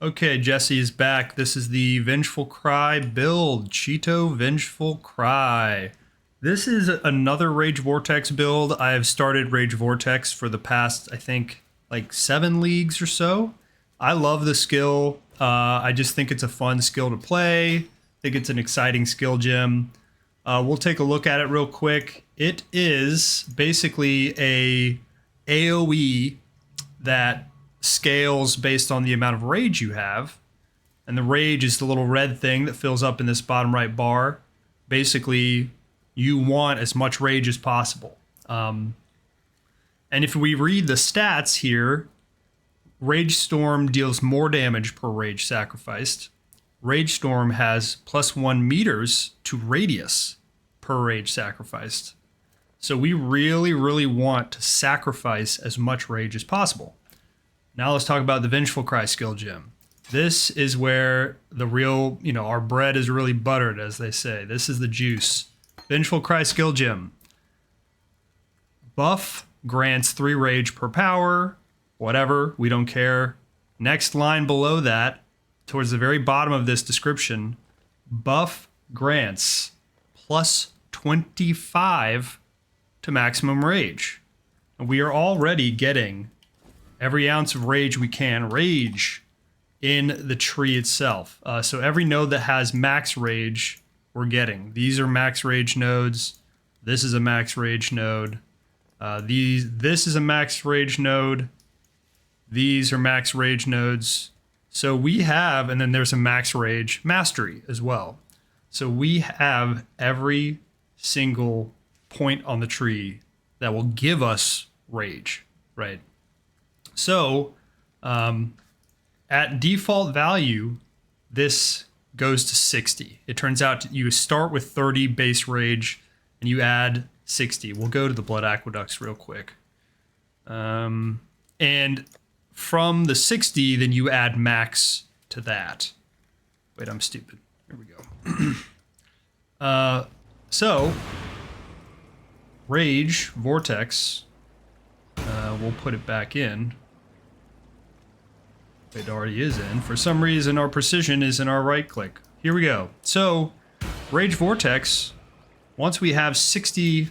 Okay, Jesse is back. This is the Vengeful Cry build. Cheato Vengeful Cry. This is another Rage Vortex build. I have started Rage Vortex for the past, I think, like 7 leagues or so. I love the skill. I just think it's a fun skill to play. I think it's an exciting skill gem. We'll take a look at it real quick. It is basically a AoE that scales based on the amount of rage you have, and the rage is the little red thing that fills up in this bottom right bar. Basically, you want as much rage as possible. And if we read the stats here, Rage Storm deals more damage per rage sacrificed. Rage Storm has +1 meters to radius per rage sacrificed. So we really want to sacrifice as much rage as possible. Now let's talk about the Vengeful Cry skill gem. This is where the real, our bread is really buttered, as they say. This is the juice. Vengeful Cry skill gem. Buff grants 3 rage per power. Whatever, we don't care. Next line below that, towards the very bottom of this description, buff grants +25 to maximum rage. And we are already getting every ounce of rage we can rage in the tree itself. So every node that has max rage, we're getting. These are max rage nodes. This is a max rage node. This is a max rage node. These are max rage nodes. So we have, and then there's a max rage mastery as well. So we have every single point on the tree that will give us rage, right? So, at default value, this goes to 60. It turns out you start with 30 base rage, and you add 60. We'll go to the Blood Aqueducts real quick. And from the 60, then you add max to that. Wait, I'm stupid. Here we go. So, Rage Vortex, we'll put it back in. It already is in. For some reason, our precision is in our right click. Here we go. So, Rage Vortex, once we have 60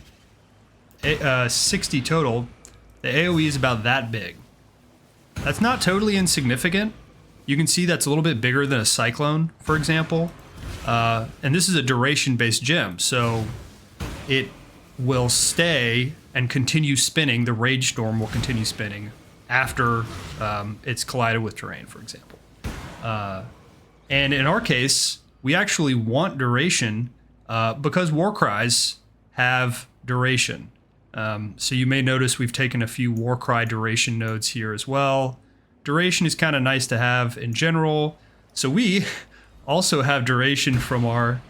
total, the AoE is about that big. That's not totally insignificant. You can see that's a little bit bigger than a Cyclone, for example. And this is a duration-based gem, so it will stay and continue spinning. The Rage Storm will continue spinning after it's collided with terrain, for example. And in our case, we actually want duration because Warcries have duration. So you may notice we've taken a few Warcry duration nodes here as well. Duration is kind of nice to have in general. So we also have duration from our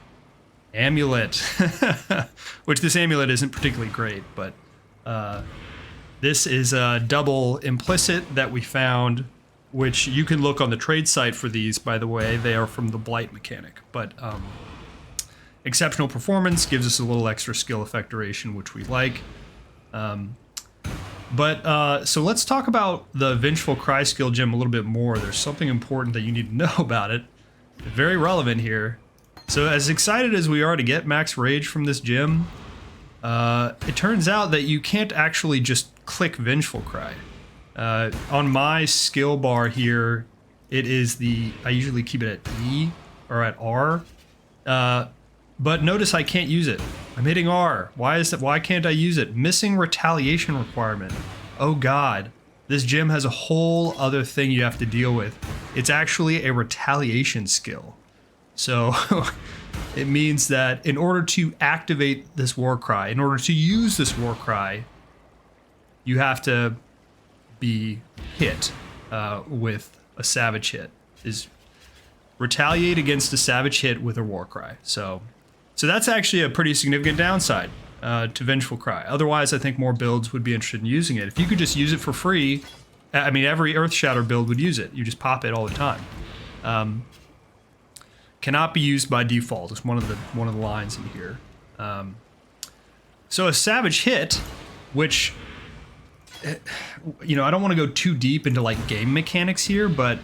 amulet, which this amulet isn't particularly great, but this is a double implicit that we found, which you can look on the trade site for these, by the way. They are from the Blight mechanic. But exceptional performance gives us a little extra skill effect duration, which we like. So let's talk about the Vengeful Cry skill gem a little bit more. There's something important that you need to know about it. Very relevant here. So as excited as we are to get max rage from this gem, it turns out that you can't actually just click Vengeful Cry. On my skill bar here, it is I usually keep it at E or at R. But notice I can't use it. I'm hitting R. Why can't I use it? Missing retaliation requirement. Oh God. This gem has a whole other thing you have to deal with. It's actually a retaliation skill. So it means that in order to activate this Warcry, in order to use this Warcry, you have to be hit with a savage hit. Is retaliate against a savage hit with a Warcry. So that's actually a pretty significant downside to Vengeful Cry. Otherwise, I think more builds would be interested in using it. If you could just use it for free, I mean, every Earthshatter build would use it. You just pop it all the time. Cannot be used by default. It's one of the lines in here. So a savage hit, which I don't want to go too deep into like game mechanics here, but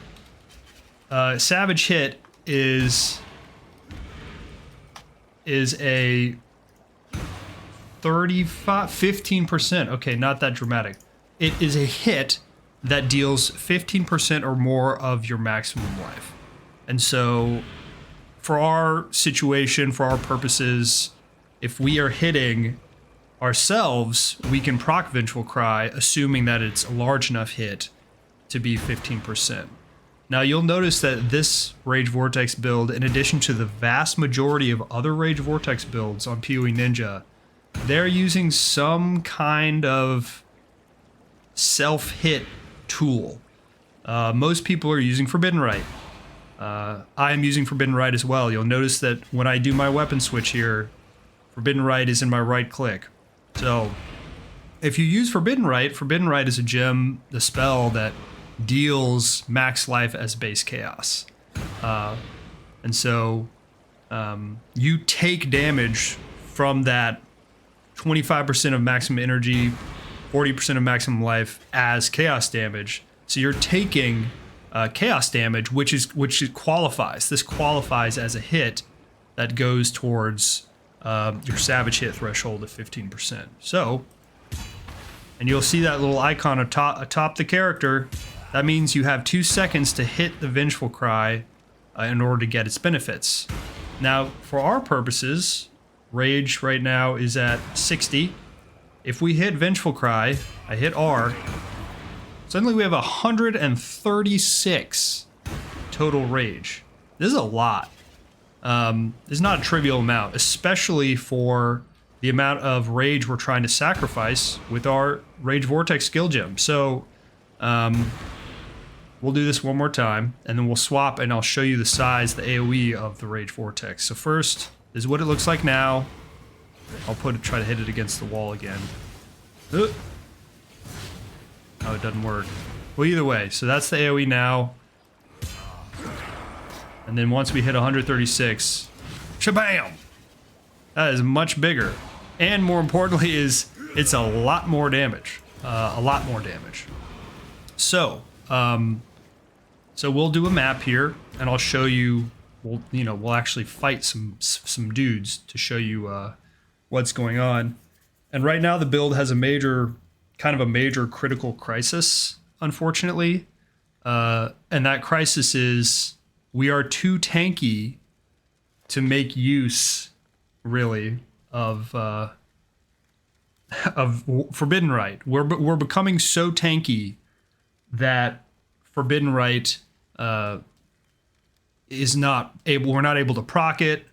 Savage Hit is a 15%. Okay, not that dramatic. It is a hit that deals 15% or more of your maximum life. And so for our situation, for our purposes, if we are hitting ourselves, we can proc Vengeful Cry, assuming that it's a large enough hit to be 15%. Now you'll notice that this Rage Vortex build, in addition to the vast majority of other Rage Vortex builds on poeninja, they're using some kind of self-hit tool. Most people are using Forbidden Rite. I am using Forbidden Rite as well. You'll notice that when I do my weapon switch here, Forbidden Rite is in my right click. So if you use Forbidden Rite is a gem, the spell that deals max life as base chaos. And so you take damage from that 25% of maximum energy, 40% of maximum life as chaos damage. So you're taking chaos damage, which qualifies. This qualifies as a hit that goes towards your Savage Hit threshold of 15%. So, and you'll see that little icon atop the character. That means you have 2 seconds to hit the Vengeful Cry in order to get its benefits. Now, for our purposes, Rage right now is at 60. If we hit Vengeful Cry, I hit R, suddenly we have 136 total Rage. This is a lot. This is not a trivial amount, especially for the amount of Rage we're trying to sacrifice with our Rage Vortex skill gem. So, we'll do this one more time, and then we'll swap, and I'll show you the size, the AoE of the Rage Vortex. So first, this is what it looks like now. I'll try to hit it against the wall again. Oh, it doesn't work. Well, either way, so that's the AoE now. And then once we hit 136, shabam! That is much bigger. And more importantly it's a lot more damage. A lot more damage. So, so we'll do a map here, and I'll show you. We'll actually fight some dudes to show you what's going on. And right now the build has a major critical crisis, unfortunately. And that crisis is we are too tanky to make use, really, of Forbidden Rite. We're becoming so tanky that Forbidden Rite is not able. We're not able to proc it.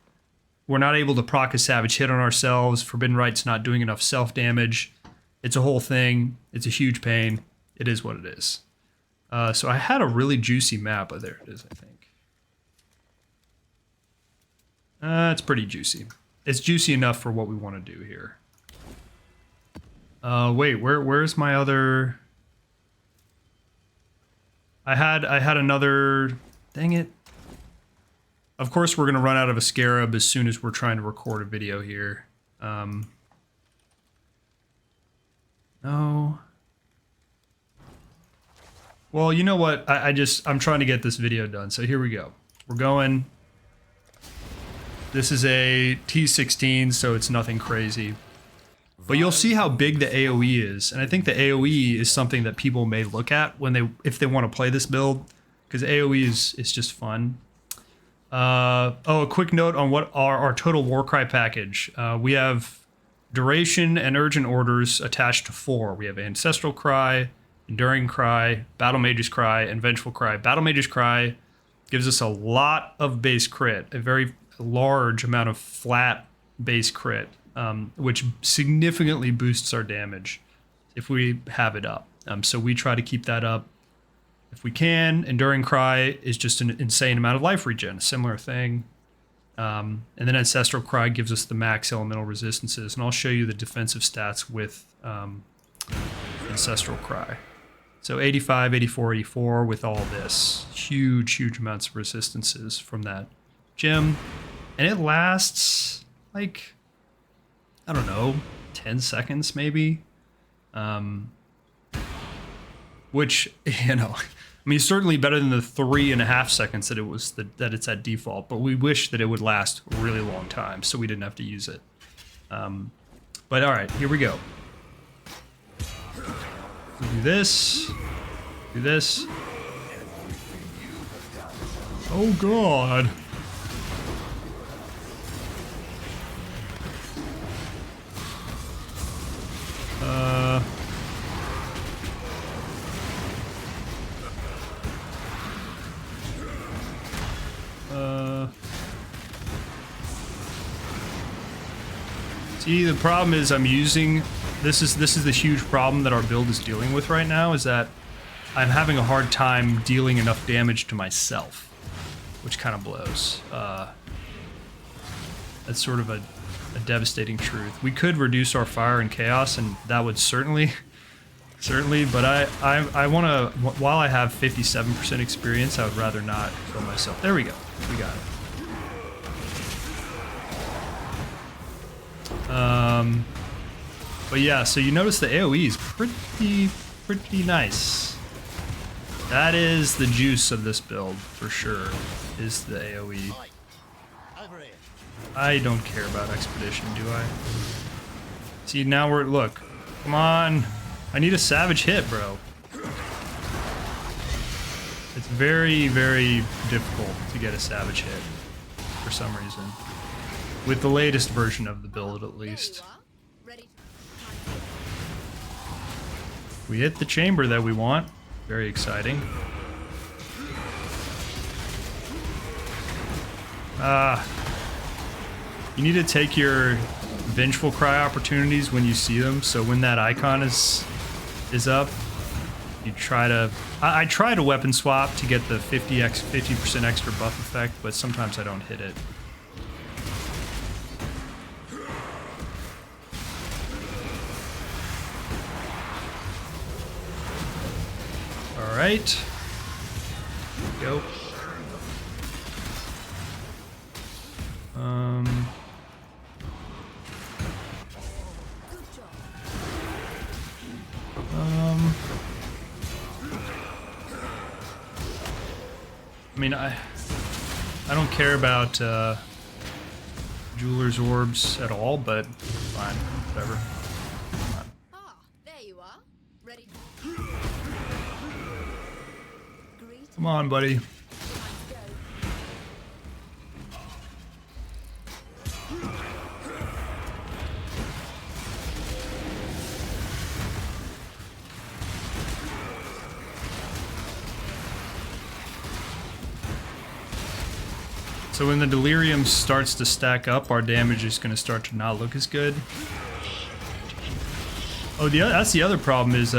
We're not able to proc a Savage Hit on ourselves. Forbidden Rite's not doing enough self damage. It's a whole thing. It's a huge pain. It is what it is. So I had a really juicy map. Oh, there it is, I think. It's pretty juicy. It's juicy enough for what we want to do here. Wait, where's my other? I had another. Dang it. Of course, we're going to run out of a Scarab as soon as we're trying to record a video here. No. Well, you know what? I'm trying to get this video done. So here we go. We're going. This is a T16, so it's nothing crazy. But you'll see how big the AoE is. And I think the AoE is something that people may look at if they want to play this build. Because AoE is just fun. A quick note on what our total Warcry package. We have Duration and Urgent Orders attached to 4. We have Ancestral Cry, Enduring Cry, Battle Mage's Cry, and Vengeful Cry. Battle Mage's Cry gives us a lot of base crit, a very large amount of flat base crit, which significantly boosts our damage if we have it up. So we try to keep that up if we can. Enduring Cry is just an insane amount of life regen, a similar thing. And then Ancestral Cry gives us the max elemental resistances, and I'll show you the defensive stats with Ancestral Cry. So 85, 84, 84 with all this. Huge amounts of resistances from that gem. And it lasts, like, I don't know, 10 seconds maybe? Which, I mean, certainly better than the 3.5 seconds that that it's at default, but we wish that it would last a really long time, so we didn't have to use it. But all right, here we go. Do this. Do this. Oh God. See, the problem is I'm using this is the huge problem that our build is dealing with right now, is that I'm having a hard time dealing enough damage to myself, which kind of blows. That's sort of a devastating truth. We could reduce our fire and chaos, and that would certainly, but I want to, while I have 57% experience, I would rather not kill myself. There we go. We got it. But yeah, so you notice the AoE is pretty nice. That is the juice of this build, for sure, is the AoE. I don't care about Expedition, do I? See, now we're, look, come on. I need a savage hit, bro. It's very, very difficult to get a savage hit, for some reason. With the latest version of the build, at least. We hit the chamber that we want. Very exciting. You need to take your Vengeful Cry opportunities when you see them, so when that icon is up, you try to... I try to weapon swap to get the 50% extra buff effect, but sometimes I don't hit it. Alright. Go. I mean, I don't care about Jeweler's Orbs at all, but fine, whatever. There you are. Ready. Come on, buddy. So when the Delirium starts to stack up, our damage is going to start to not look as good. Oh, that's the other problem is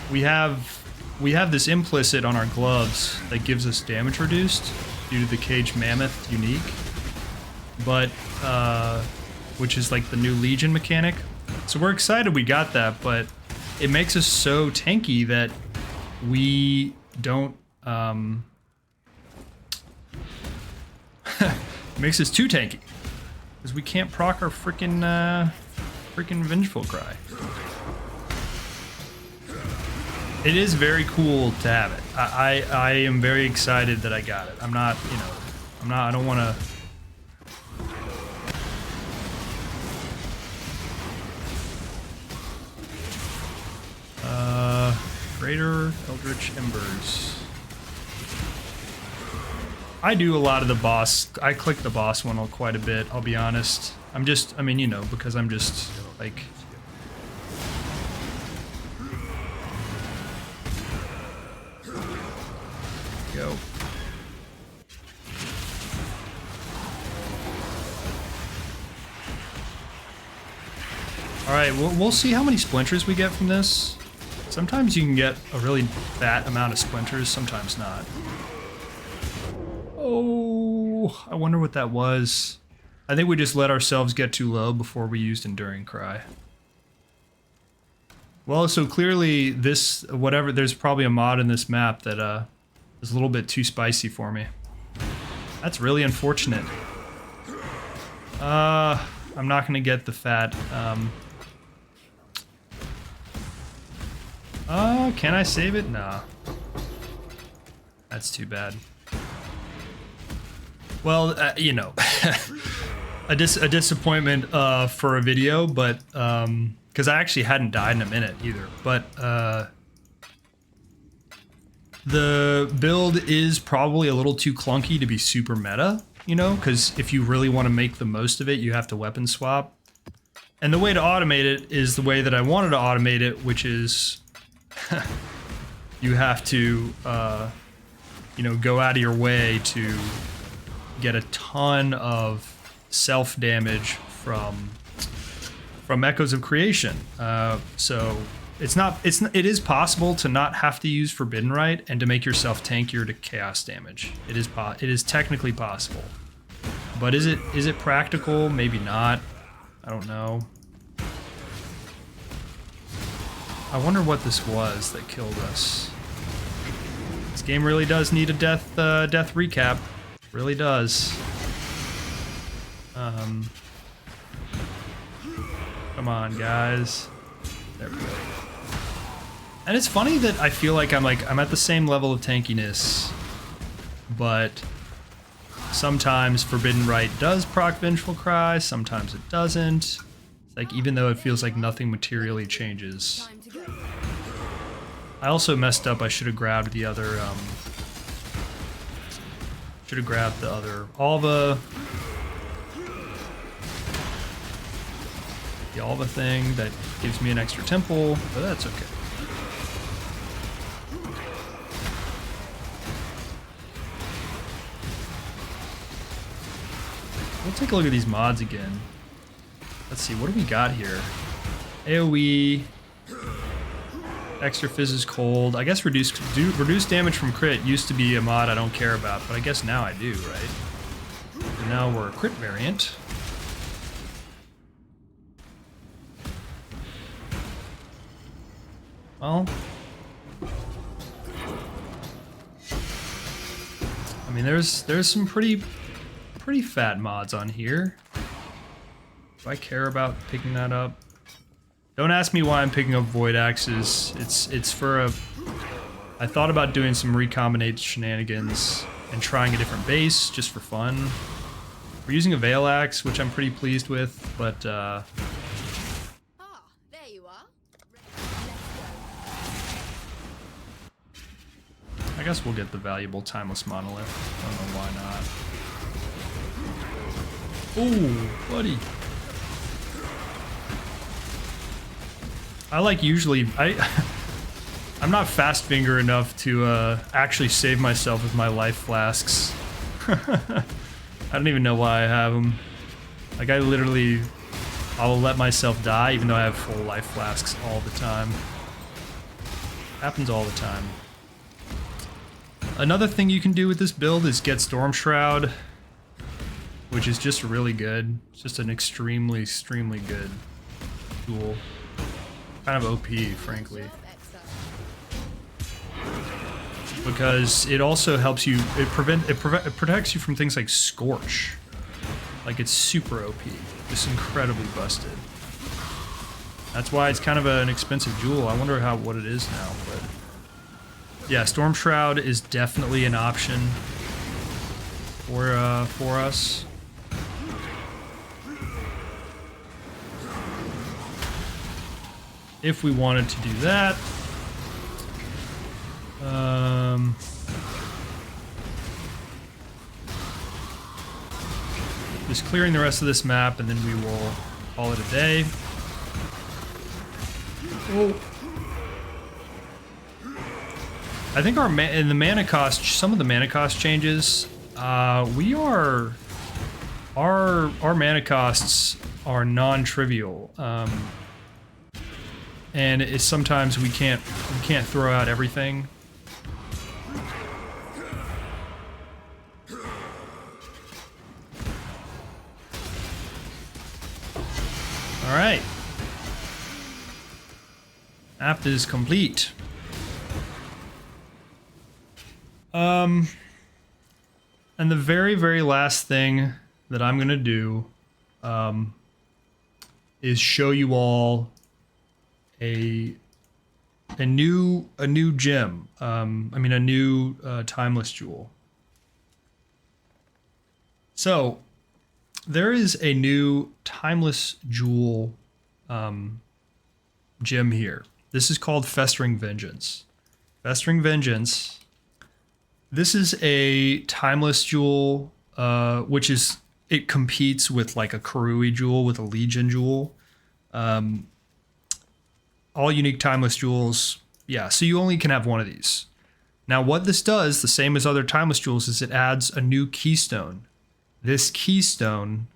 we have this implicit on our gloves that gives us damage reduced due to the Cage Mammoth Unique, but which is like the new Legion mechanic. So we're excited we got that, but it makes us so tanky that we don't. Makes us too tanky because we can't proc our freaking Vengeful Cry. It is very cool to have it. I am very excited that I got it. I'm not, you know, I don't want to. Greater Eldritch Embers. I do a lot of the boss. I click the boss one quite a bit, I'll be honest. I mean, you know, because I'm just, like... Go. Alright, we'll see how many splinters we get from this. Sometimes you can get a really fat amount of splinters, sometimes not. Oh, I wonder what that was. I think we just let ourselves get too low before we used Enduring Cry. Well, so clearly this, whatever, there's probably a mod in this map that is a little bit too spicy for me. That's really unfortunate. I'm not gonna get the fat, Can I save it? Nah. That's too bad. Well, you know, a disappointment for a video, but because I actually hadn't died in a minute either. But the build is probably a little too clunky to be super meta, you know, because if you really want to make the most of it, you have to weapon swap. And the way to automate it is the way that I wanted to automate it, which is you have to, you know, go out of your way to get a ton of self damage from Echoes of Creation. So it is possible to not have to use Forbidden Rite and to make yourself tankier to chaos damage. It is technically possible, but is it practical? Maybe not. I don't know. I wonder what this was that killed us. This game really does need a death recap. Really does. Come on, guys. There we go. And it's funny that I feel like I'm at the same level of tankiness, but sometimes Forbidden Rite does proc Vengeful Cry, sometimes it doesn't. It's like, even though it feels like nothing materially changes. I also messed up. I should have grabbed the other, Alva. The Alva thing that gives me an extra temple, but that's okay. We'll take a look at these mods again. Let's see, what do we got here? AoE, extra fizz is cold. I guess reduced damage from crit used to be a mod I don't care about, but I guess now I do, right? And now we're a crit variant. Well, I mean, there's some pretty fat mods on here. Do I care about picking that up? Don't ask me why I'm picking up Void Axes. It's for a... I thought about doing some recombinate shenanigans and trying a different base just for fun. We're using a Veil Axe, which I'm pretty pleased with, but there you are. I guess we'll get the valuable Timeless Monolith. I don't know why not. Ooh, buddy. I like usually, I'm not fast finger enough to actually save myself with my life flasks. I don't even know why I have them. Like, I literally, I'll let myself die even though I have full life flasks all the time. Happens all the time. Another thing you can do with this build is get Storm Shroud, which is just really good. It's just an extremely good tool. Kind of OP, frankly. Because it also helps you, it protects you from things like Scorch. Like, it's super OP. Just incredibly busted. That's why it's kind of an expensive jewel. I wonder what it is now, but... Yeah, Storm Shroud is definitely an option for us. If we wanted to do that. Just clearing the rest of this map, and then we will call it a day. Oh. I think our in the mana cost, some of the mana cost changes, our mana costs are non-trivial, and it's sometimes we can't throw out everything. All right, app is complete. And the very last thing that I'm gonna do is show you all a a new gem. I mean a new timeless jewel. So there is a new timeless jewel gem here. This is called Festering Vengeance. Festering Vengeance. This is a timeless jewel, which is, it competes with like a Karui jewel, with a Legion jewel. All unique timeless jewels. Yeah, so you only can have one of these. Now what this does, the same as other timeless jewels, is it adds a new keystone. This keystone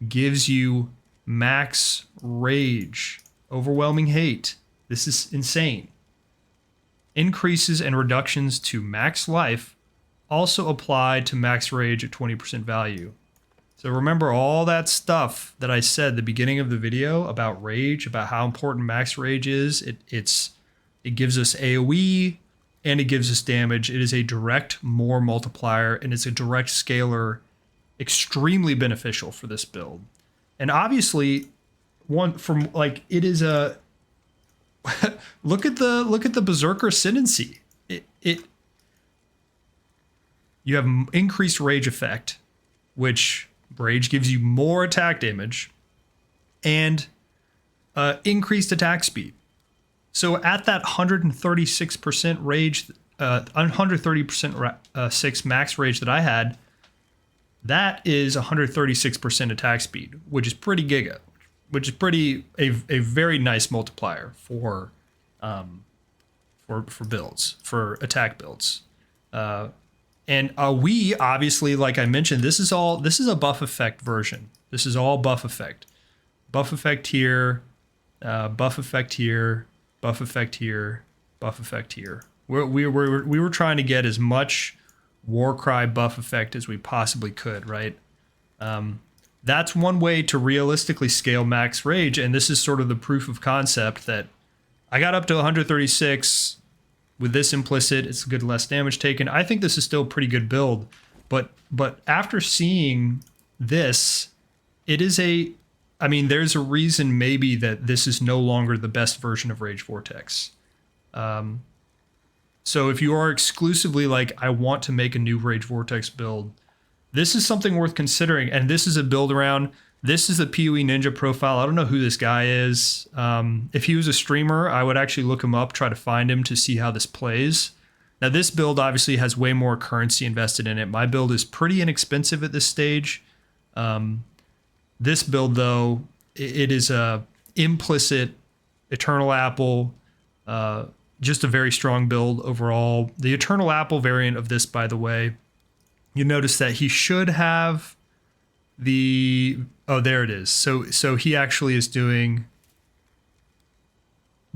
gives you max rage, overwhelming hate. This is insane. Increases and reductions to max life also apply to max rage at 20% value. So remember all that stuff that I said at the beginning of the video about rage, about how important max rage is. It gives us AoE and it gives us damage. It is a direct more multiplier and it's a direct scaler, extremely beneficial for this build. And obviously, one from like it is a look at the Berserker Ascendancy. You have increased rage effect, which rage gives you more attack damage, and increased attack speed. So at that 136% rage, 130% 6 max rage that I had, that is 136% attack speed, which is pretty giga, which is a very nice multiplier for builds, for attack builds. And we obviously, like I mentioned, this is a buff effect version. This is all buff effect. Buff effect here, buff effect here, buff effect here, buff effect here. We were trying to get as much Warcry buff effect as we possibly could, right? That's one way to realistically scale max rage, and this is sort of the proof of concept that I got up to 136 with this implicit. It's good, less damage taken. I think this is still a pretty good build, but after seeing this, it is I mean, there's a reason maybe that this is no longer the best version of Rage Vortex. So if you are exclusively like, I want to make a new Rage Vortex build, this is something worth considering. And this is a build around, this is the poeninja profile. I don't know who this guy is. If he was a streamer, I would actually look him up, try to find him to see how this plays. Now this build obviously has way more currency invested in it. My build is pretty inexpensive at this stage. This build though, it is a implicit Eternal Apple, just a very strong build overall. The Eternal Apple variant of this, by the way, you notice that he should have oh, there it is. So he actually is doing,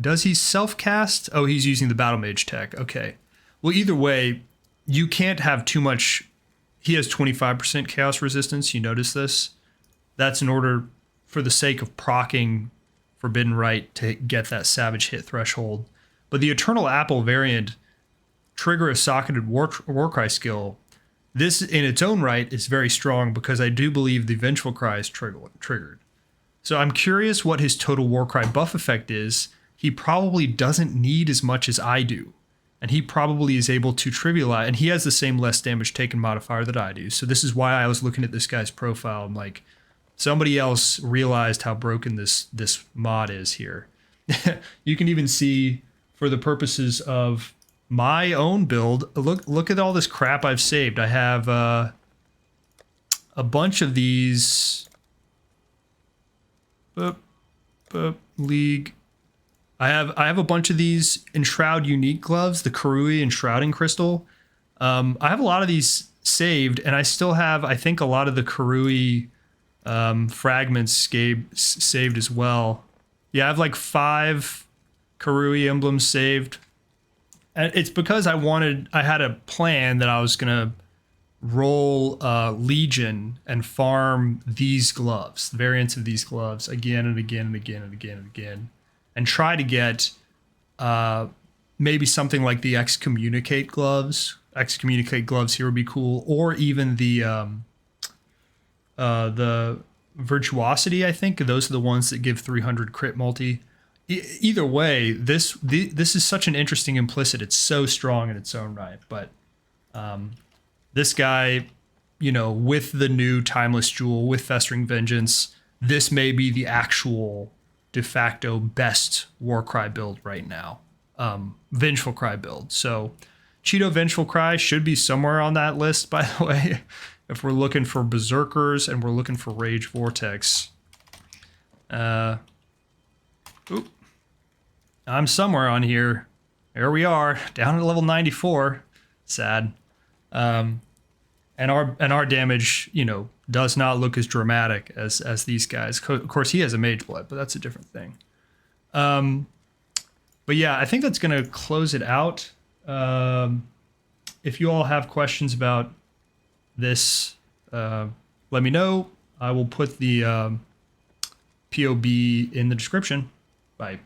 does he self-cast? Oh, he's using the Battle Mage tech. Okay. Well, either way, you can't have too much. He has 25% chaos resistance. You notice this? That's in order, for the sake of proccing Forbidden Rite to get that savage hit threshold. But the Eternal Apple variant, trigger a socketed Warcry skill, this in its own right is very strong because I do believe the Vengeful Cry is triggered. So I'm curious what his total Warcry buff effect is. He probably doesn't need as much as I do. And he probably is able to trivialize, and he has the same less damage taken modifier that I do. So this is why I was looking at this guy's profile. I'm like, somebody else realized how broken this mod is here. You can even see, for the purposes of my own build, look at all this crap I've saved. I have a bunch of these league. I have a bunch of these Enshroud Unique gloves, the Karui Enshrouding Crystal. I have a lot of these saved, and I still have, I think, a lot of the Karui fragments saved as well. Yeah, I have like 5 Karui emblems saved. And it's because I had a plan that I was gonna roll Legion and farm these gloves, variants of these gloves, again and again and again and again and again, and try to get maybe something like the Excommunicate gloves. Excommunicate gloves here would be cool, or even the Virtuosity. I think those are the ones that give 300 crit multi. either way, this is such an interesting implicit. It's so strong in its own right. But this guy, you know, with the new Timeless Jewel, with Festering Vengeance, this may be the actual de facto best Warcry build right now. Vengeful Cry build. So Cheato Vengeful Cry should be somewhere on that list, by the way, if we're looking for Berserkers and we're looking for Rage Vortex. I'm somewhere on here. There we are, down at level 94. Sad. And our damage, you know, does not look as dramatic as these guys. Of course, he has a Mage Blood, but that's a different thing. But yeah, I think that's going to close it out. If you all have questions about this, let me know. I will put the POB in the description. Bye.